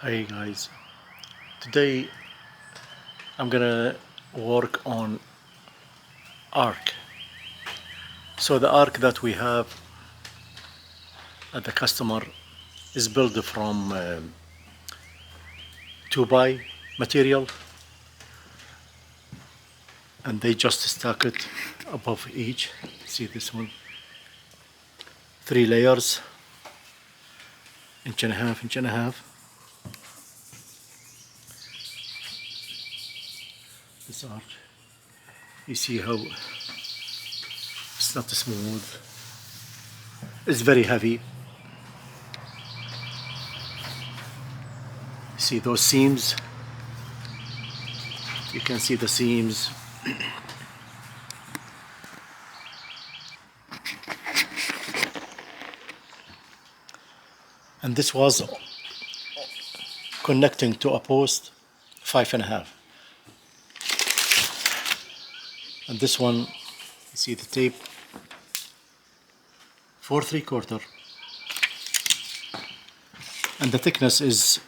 Hey guys, today I'm gonna work on arc. So the arc that we have at the customer is built from 2 by material, and they just stack it above each. See this one? 3 layers, inch and a half, inch and a half. This arc, you see how it's not smooth. It's very heavy. See those seams? You can see the seams. And this was connecting to a post 5.5. And this one, you see the tape, 4 3/4, and the thickness is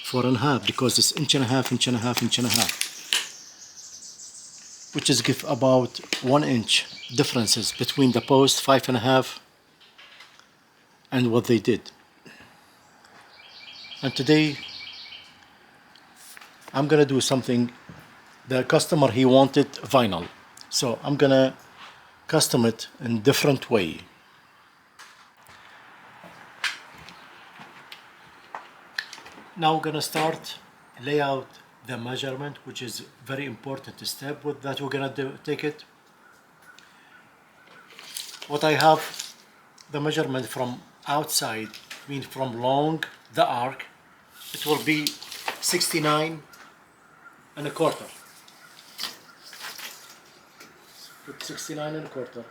4.5 because it's inch and a half, inch and a half, inch and a half, which is give about 1 inch differences between the post 5.5 and what they did. And today I'm gonna do something. The customer, he wanted vinyl, so I'm gonna custom it in different way. Now we're gonna start lay out the measurement, which is very important step with that we're gonna take it. What I have, the measurement from outside, means from long the arc, it will be 69.25. Put 69.25.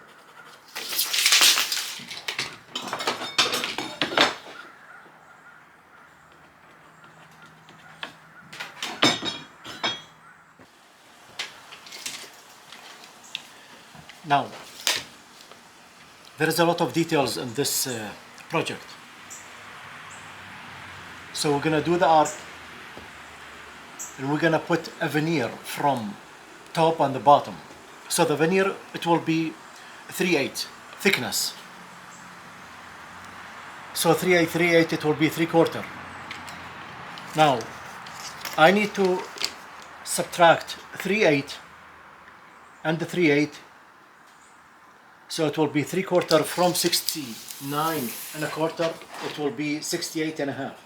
Now, there is a lot of details in this project. So we're gonna do the arc, and we're gonna put a veneer from top and the bottom. So the veneer, it will be 3/8 thickness. So 3/8, 3/8, it will be 3/4. Now, I need to subtract 3/8 and the 3/8. So it will be 3/4 from 69.25. It will be 68.5.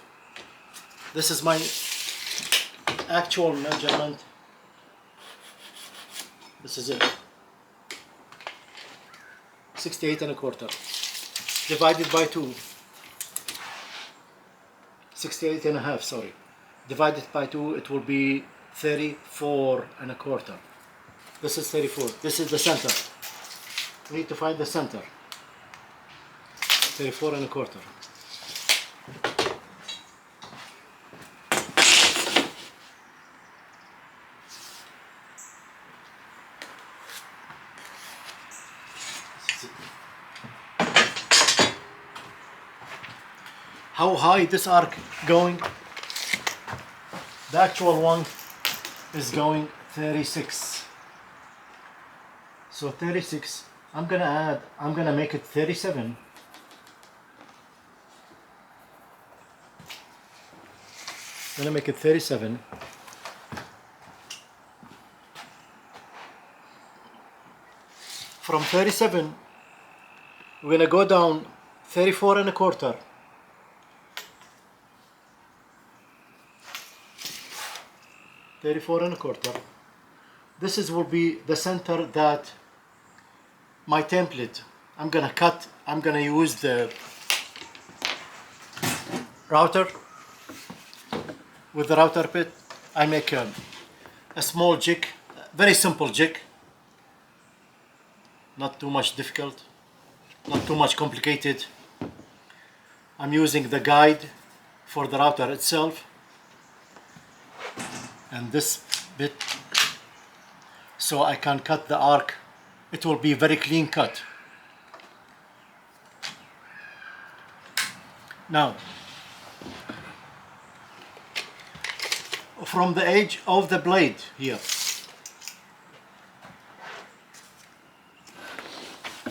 This is my actual measurement. This is it. 68.25 divided by 2. 68.5, sorry. Divided by 2, it will be 34.25. This is 34. This is the center. We need to find the center. 34.25. How high this arc going? The actual one is going 36. So 36, I'm gonna make it 37. I'm gonna make it 37. From 37, we're gonna go down 34.25. This will be the center that my template. I'm gonna cut. I'm gonna use the router. With the router bit, I make a small jig, very simple jig. Not too much difficult, not too much complicated. I'm using the guide for the router itself, and this bit, so I can cut the arc. It will be very clean cut. Now, from the edge of the blade here,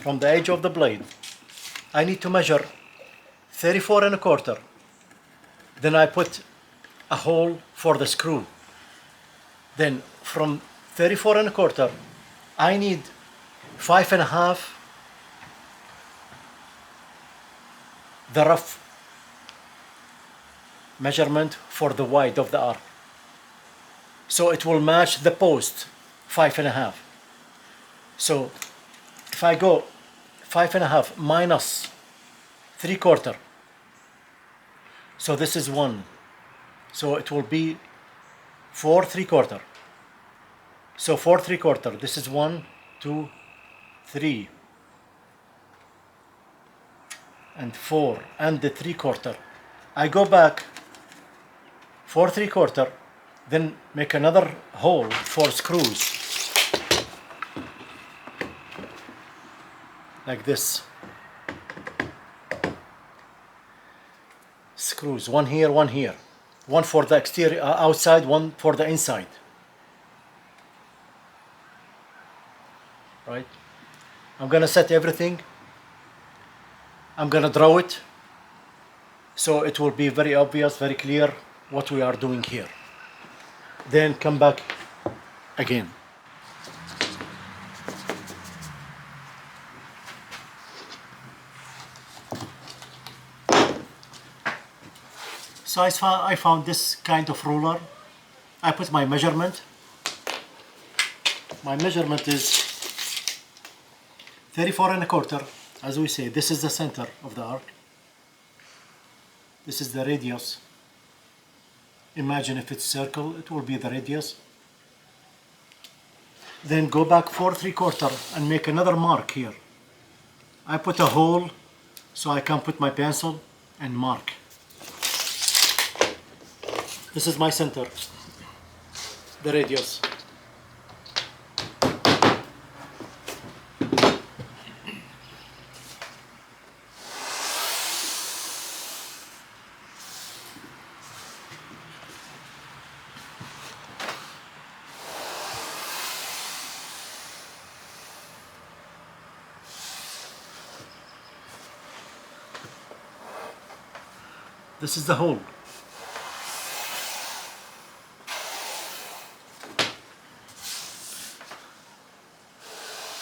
from the edge of the blade, I need to measure 34 and a quarter. Then I put a hole for the screw. Then from 34 and a quarter, I need 5.5 the rough measurement for the wide of the arc. So it will match the post 5.5. So if I go 5.5 minus 3/4, so this is 1. So it will be 4 3/4. So 4 3/4, this is 1, 2, 3, and 4, and the 3/4. I go back 4 3/4, then make another hole for screws, like this. Screws, one here, one here. One for the exterior, outside, one for the inside. Right? I'm gonna set everything. I'm gonna draw it, so it will be very obvious, very clear what we are doing here. Then come back again. So I found this kind of ruler. I put my measurement. My measurement is 34 and a quarter. As we say, this is the center of the arc. This is the radius. Imagine if it's circle, it will be the radius. Then go back 4 3/4 and make another mark here. I put a hole so I can put my pencil and mark. This is my center, the radius. This is the hole.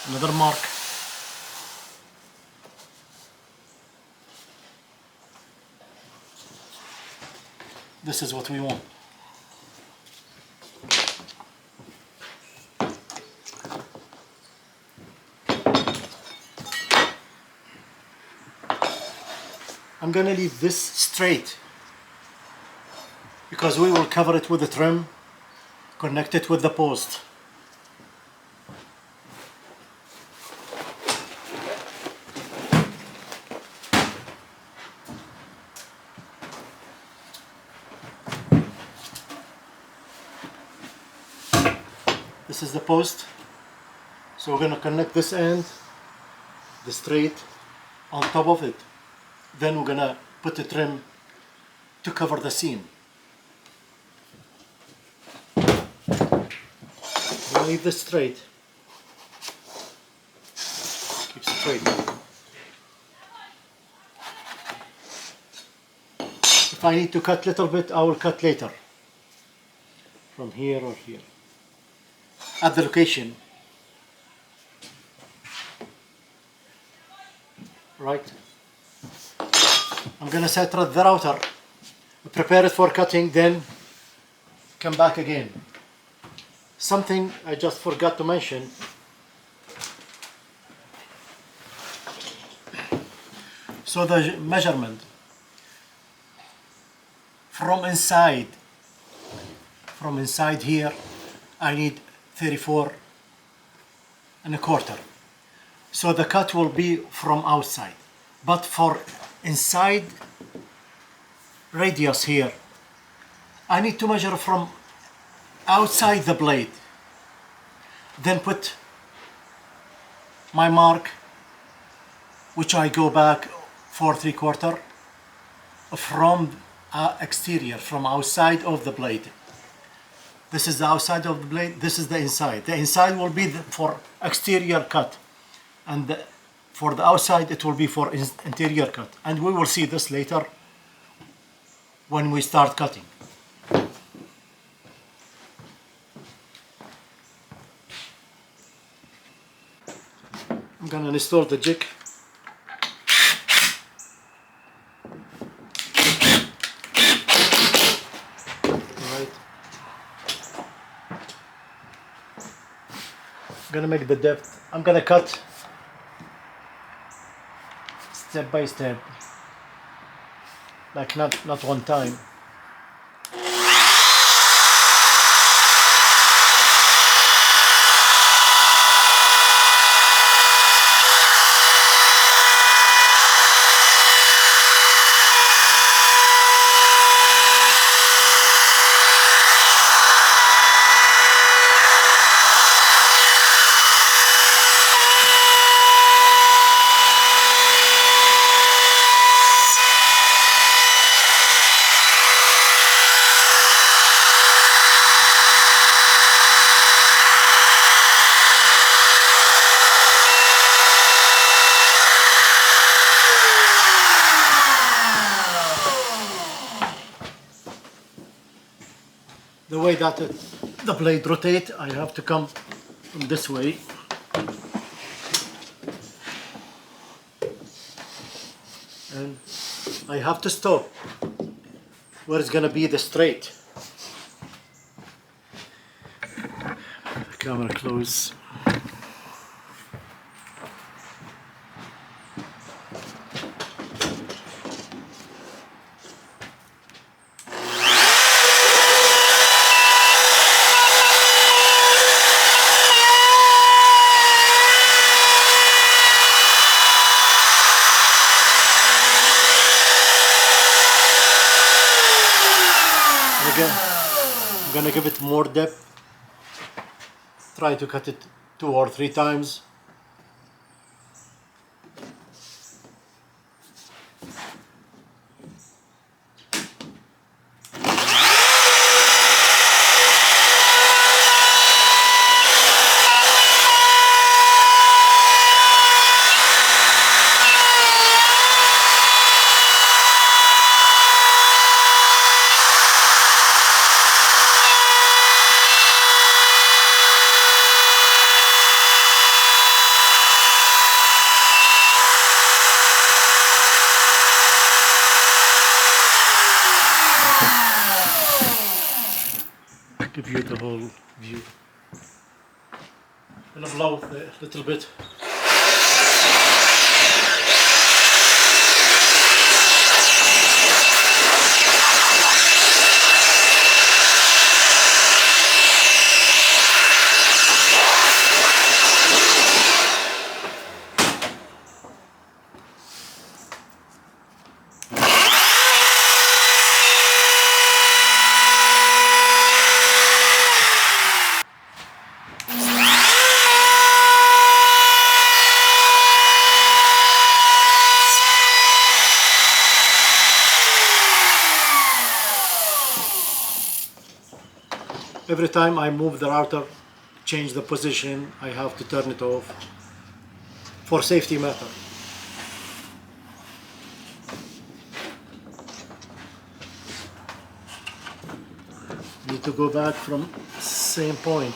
Another mark. This is what we want. I'm gonna leave this straight because we will cover it with the trim, connect it with the post. This is the post, so we're going to connect this end, the straight, on top of it. Then we're going to put the trim to cover the seam. We'll leave this straight. Keep straight. If I need to cut a little bit, I will cut later. From here or here. At the location, right? I'm gonna set the router, prepare it for cutting, then come back again. Something I just forgot to mention. So the measurement from inside here, I need 34 and a quarter. So the cut will be from outside. But for inside radius here, I need to measure from outside the blade. Then put my mark, which I go back 4 3/4. from exterior, from outside of the blade. This is the outside of the blade, this is the inside. The inside will be for exterior cut, and for the outside it will be for interior cut. And we will see this later when we start cutting. I'm gonna install the jig. Right. I'm gonna make the depth. I'm gonna cut step by step, like not one time. The way that the blade rotate, I have to come this way. And I have to stop where it's gonna be the straight. Camera close. Again, I'm gonna give it more depth. Try to cut it 2 or 3 times. Give you the whole view. I'm gonna blow a little bit. Every time I move the router, change the position, I have to turn it off for safety matter. Need to go back from same point.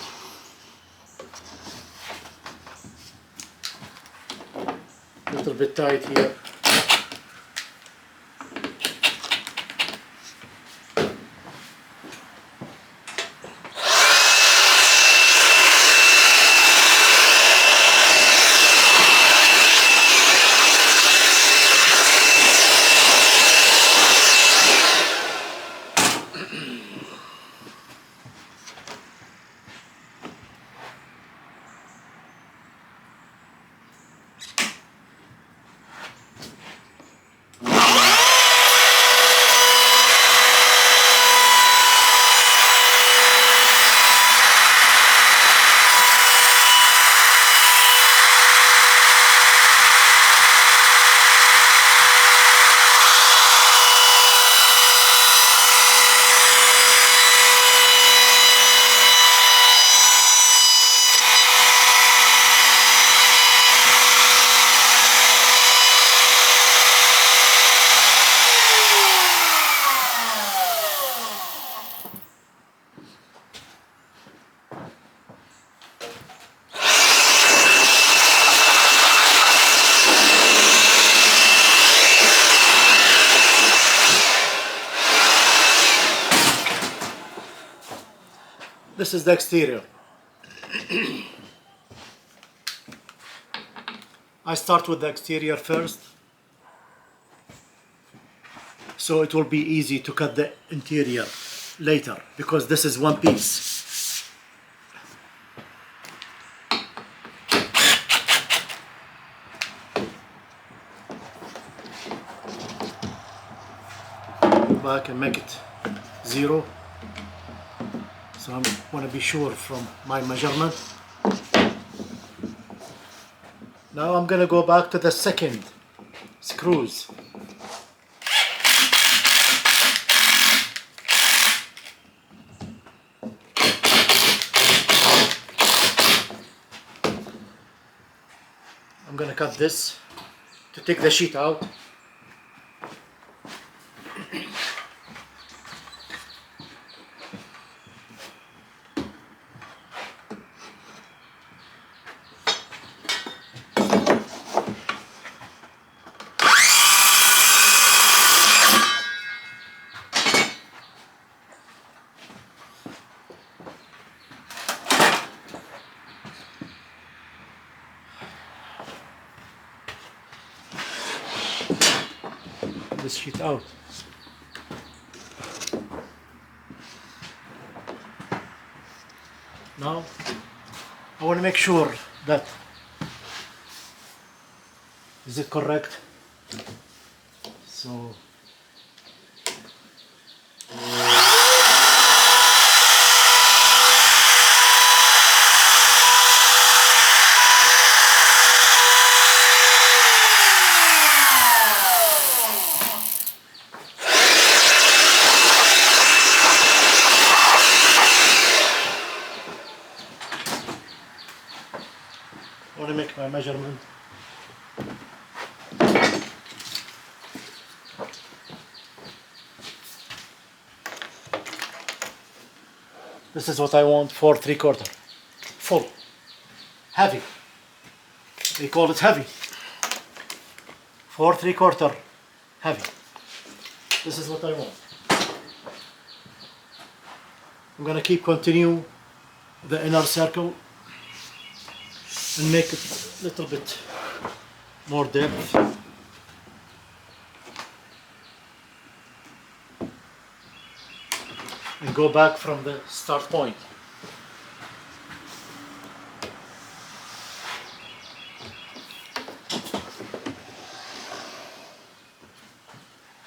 A little bit tight here. This is the exterior. I start with the exterior first, so it will be easy to cut the interior later because this is one piece. Go back and make it 0. So I want to be sure from my measurement. Now I'm going to go back to the second screws. I'm going to cut this to take the sheet out. This sheet out. Now I want to make sure that is it correct. So I want to make my measurement. This is what I want for 3/4. Full. Heavy. They call it heavy. For 3/4 heavy. This is what I want. I'm gonna continue the inner circle and make it a little bit more depth. And go back from the start point.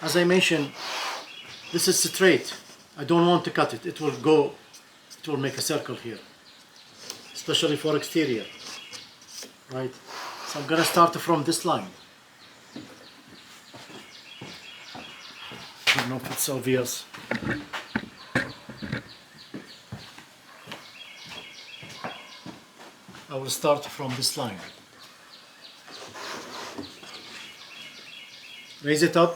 As I mentioned, this is straight. I don't want to cut it. It will make a circle here, especially for exterior, right? So I'm gonna start from this line. I don't know if it's obvious. I will start from this line. Raise it up.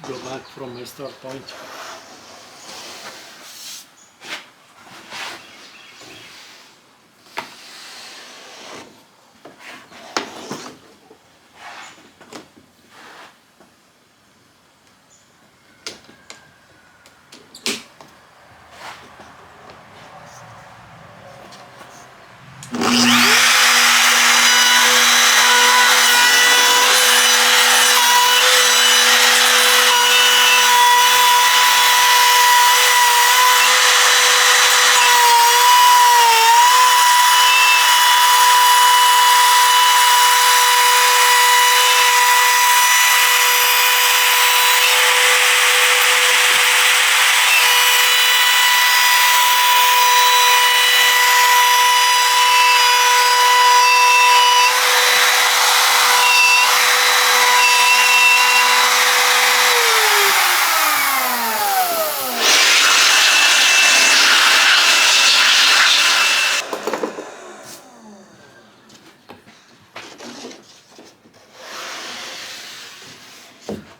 Go back from my start point.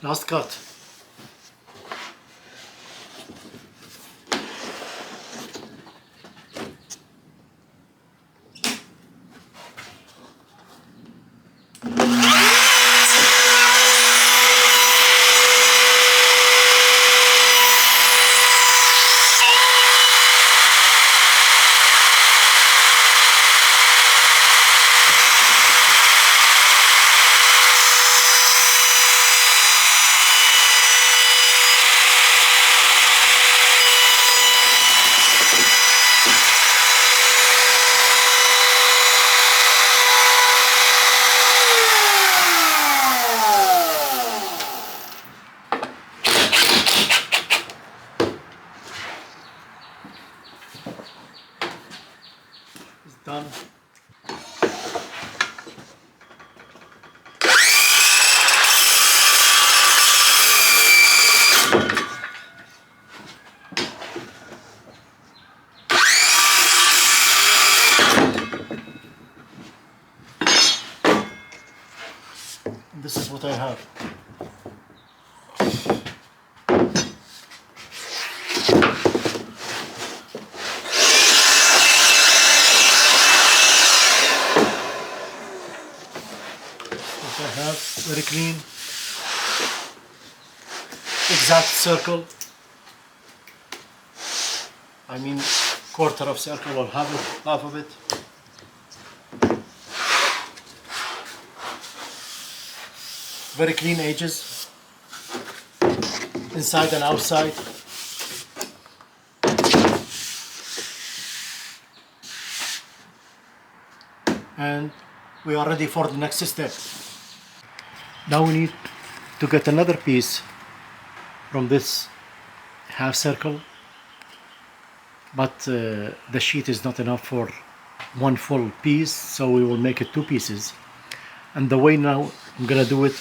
Last cut. It's done. And this is what I have. What I have, very clean, exact circle. I mean, quarter of circle or half of it. Very clean edges, inside and outside. And we are ready for the next step. Now we need to get another piece from this half circle, but the sheet is not enough for one full piece, so we will make it two pieces. And the way now I'm gonna do it,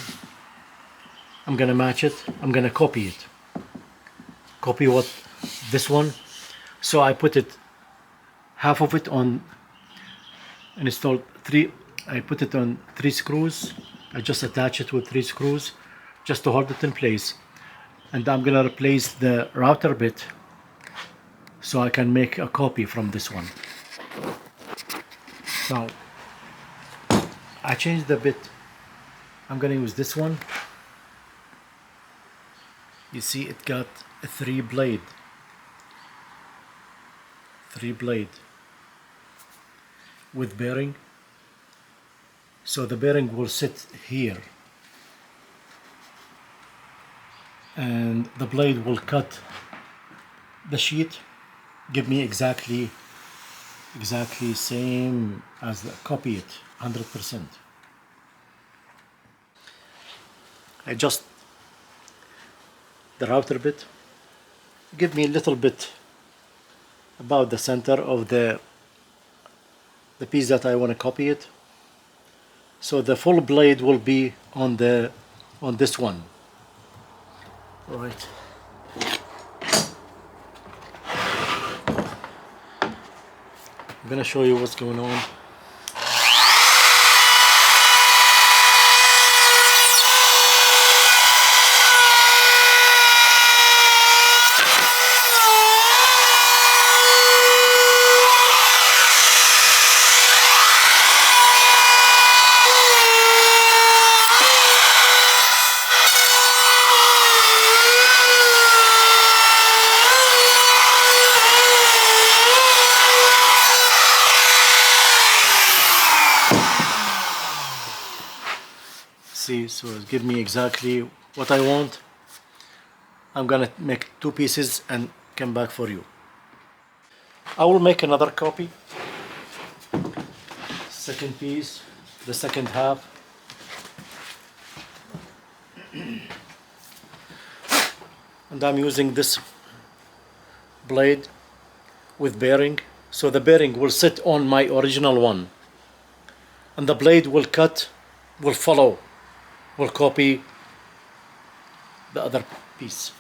I'm gonna match it, I'm gonna copy it. Copy what this one. So I put it, half of it on, and installed I put it on 3 screws. I just attach it with 3 screws just to hold it in place. And I'm gonna replace the router bit so I can make a copy from this one. Now I changed the bit. I'm gonna use this one. You see it got a 3 blade with bearing, so the bearing will sit here and the blade will cut the sheet, give me exactly same as copy it 100%. I just the router bit, give me a little bit about the center of the piece that I want to copy it, so the full blade will be on this one. All right. I'm gonna show you what's going on. See, so it give me exactly what I want. I'm gonna make 2 pieces and come back for you. I will make another copy. Second piece, the second half. And I'm using this blade with bearing, so the bearing will sit on my original one and the blade will follow, will copy the other piece.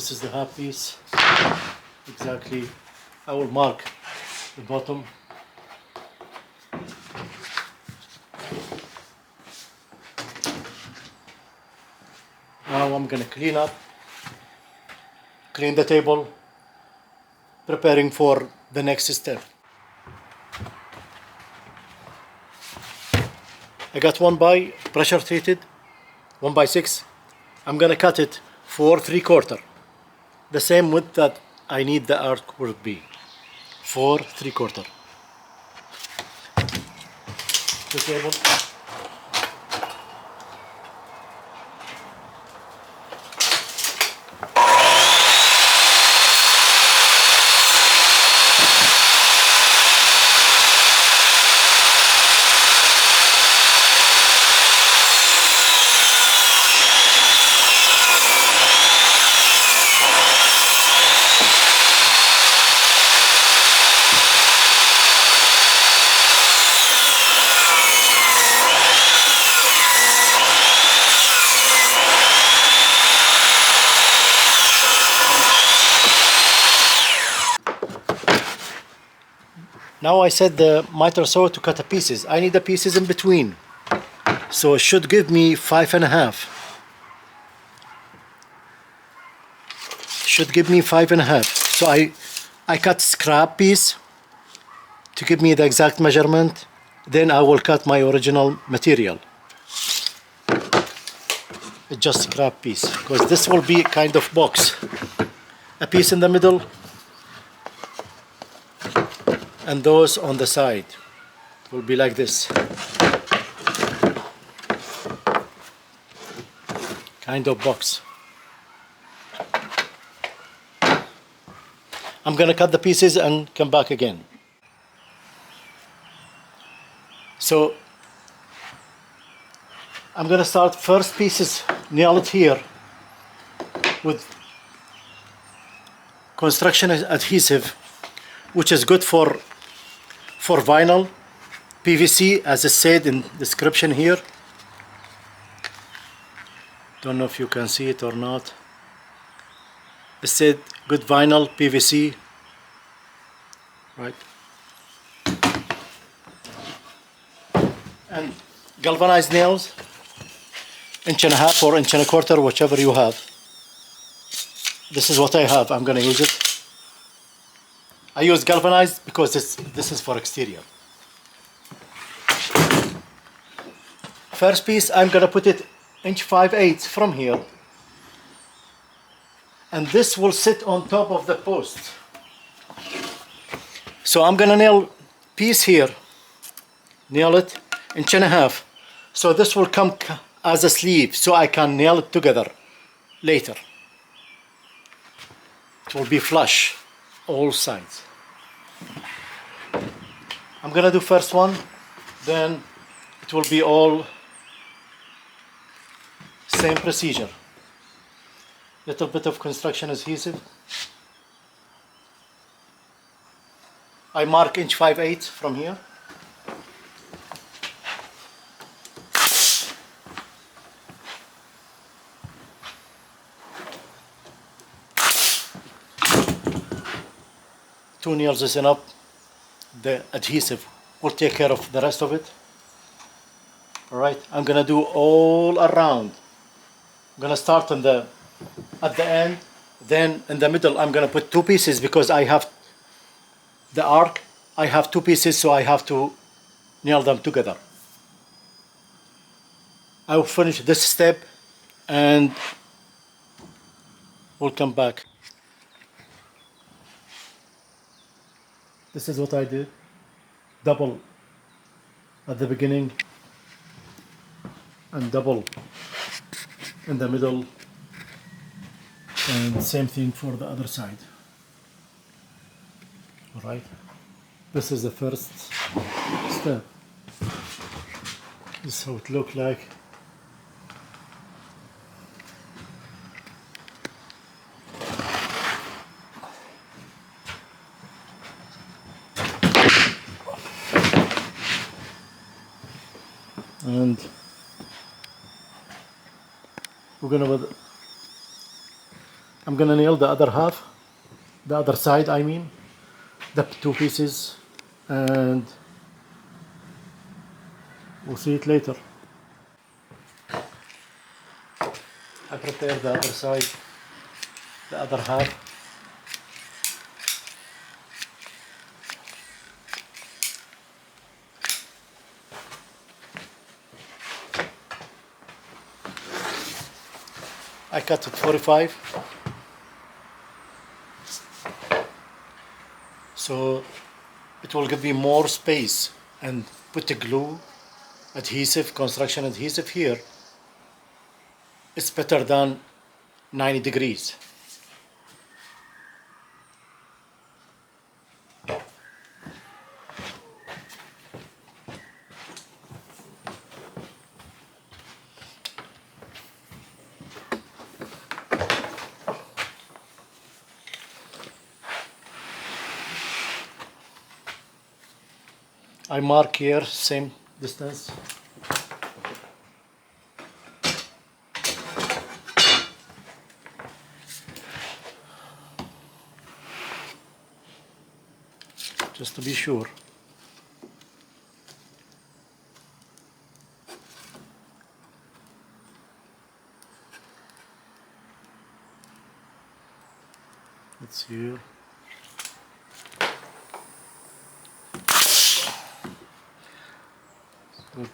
This is the half piece. Exactly. I will mark the bottom. Now I'm gonna clean the table, preparing for the next step. I got 1 by pressure treated, 1/6. I'm gonna cut it for 3/4. The same width that I need the arc will be. 4 3/4. The table. Now I set the miter saw to cut the pieces. I need the pieces in between. So it should give me 5.5. Should give me 5.5. So I cut scrap piece to give me the exact measurement. Then I will cut my original material. It's just scrap piece because this will be kind of box. A piece in the middle and those on the side will be like this. Kind of box. I'm gonna cut the pieces and come back again. So I'm gonna start first pieces, nail it here with construction adhesive, which is good for vinyl, PVC, as I said in description here. Don't know if you can see it or not. It said good vinyl, PVC, right? And galvanized nails, 1.5 or 1.25, whichever you have. This is what I have. I'm gonna use it. I use galvanized because this is for exterior. First piece, I'm gonna put it 1.5 from here, and this will sit on top of the post. So I'm gonna nail piece here, nail it 1.5. So this will come as a sleeve, so I can nail it together later. It will be flush all sides. I'm gonna do first one, then it will be all same procedure. Little bit of construction adhesive. I mark 1.5 from here. Two nails is enough. The adhesive will take care of the rest of it. All right, I'm gonna do all around. I'm gonna start at the end, then in the middle I'm gonna put 2 pieces because I have the arc. I have 2 pieces, so I have to nail them together. I will finish this step and we'll come back. This is what I did. Double at the beginning and double in the middle, and same thing for the other side. All right, this is the first step. This is how it looks like. And we're gonna I'm gonna nail the other half, the other side I mean, the two pieces, and we'll see it later. I prepare the other side, the other half. I cut it 45, so it will give me more space, and put the glue adhesive, construction adhesive here. It's better than 90 degrees. I mark here same distance. Just to be sure. It's here. Good.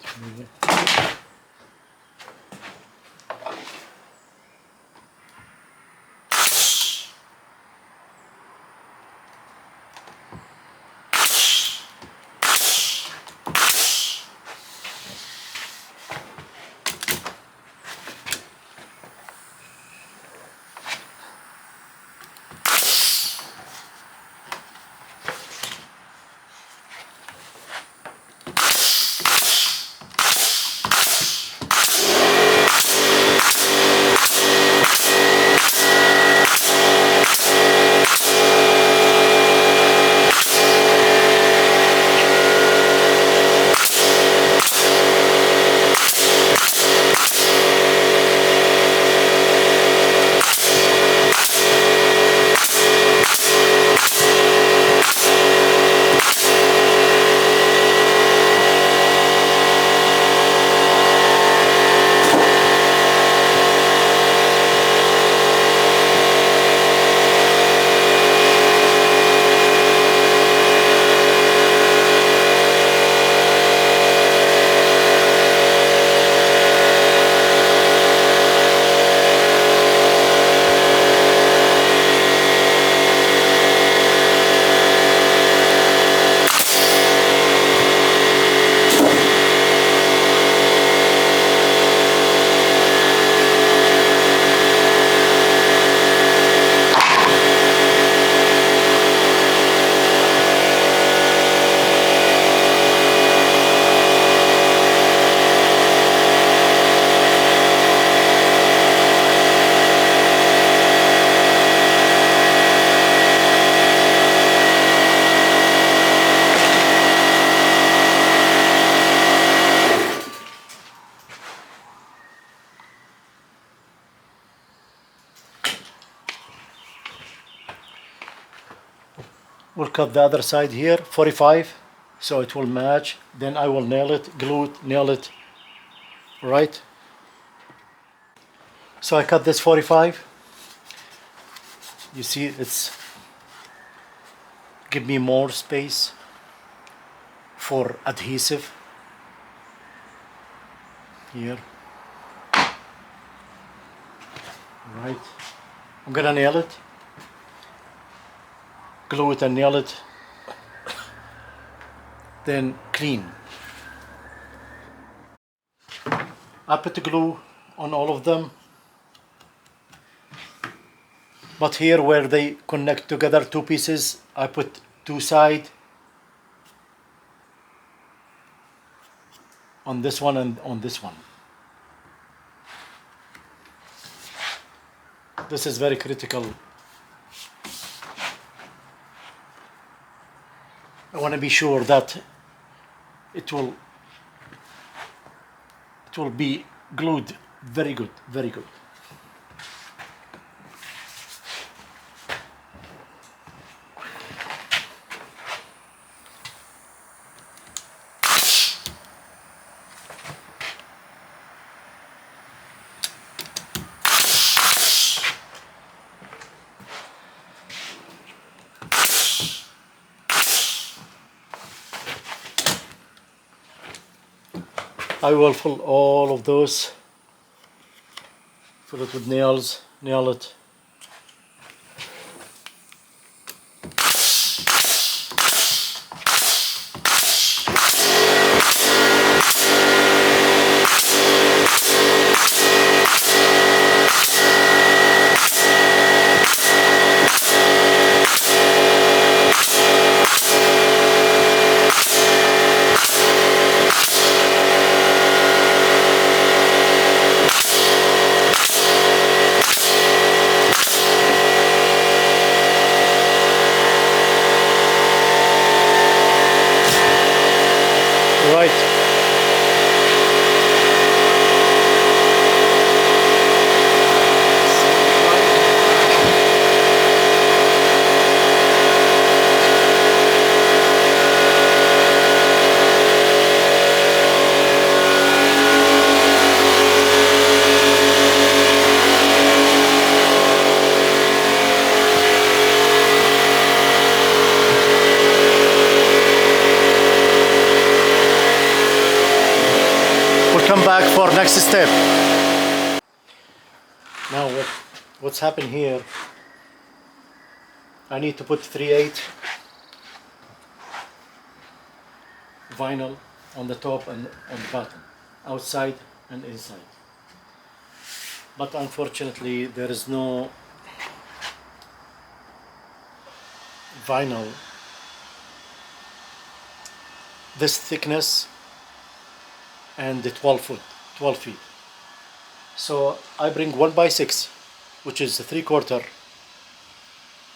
We'll cut the other side here 45, so it will match. Then I will nail it, glue it, nail it, right? So I cut this 45. You see, it's give me more space for adhesive here, right? I'm gonna nail it, glue it and nail it, then clean. I put the glue on all of them, but here where they connect together, two pieces, I put two sides on this one and on this one. This is very critical. I want to be sure that it will be glued very good, very good. I will fill all of those, fill it with nails, nail it. Right. We'll come back for next step. Now what's happened here, I need to put 3/8 vinyl on the top and on the bottom, outside and inside. But unfortunately there is no vinyl this thickness and the 12 feet. So I bring 1x6, which is a 3/4,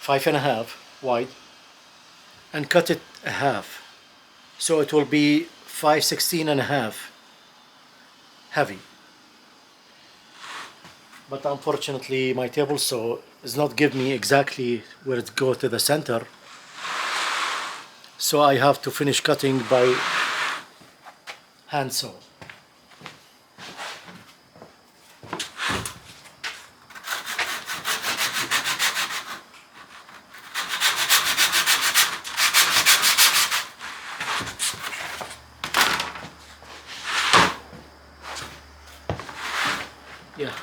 5.5 wide, and cut it a half. So it will be 5/16.5 heavy. But unfortunately my table saw does not give me exactly where it go to the center. So I have to finish cutting by hand saw. Yeah.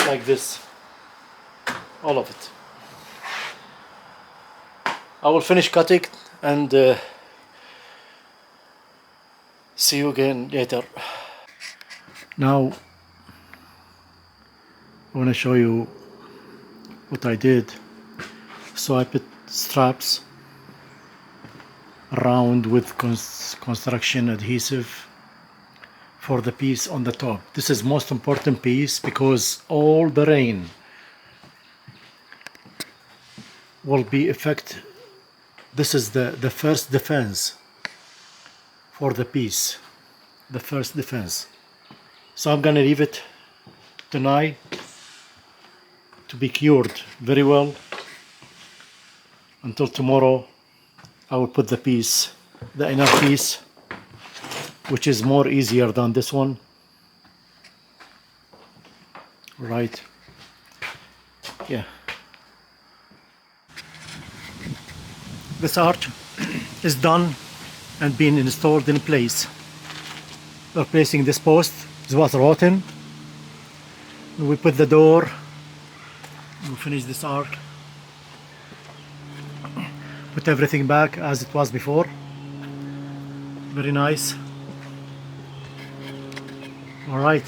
Like this, all of it. I will finish cutting and see you again later. Now I want to show you what I did. So I put straps around with construction adhesive for the piece on the top. This is most important piece because all the rain will be affect. This is the first defense for the piece, the first defense. So I'm gonna leave it tonight to be cured very well. Until tomorrow I will put the piece, the inner piece, which is more easier than this one. Right. Yeah. This arch is done and been installed in place. Replacing this post is was rotten. We put the door. We finish this arc. Put everything back as it was before. Very nice. All right.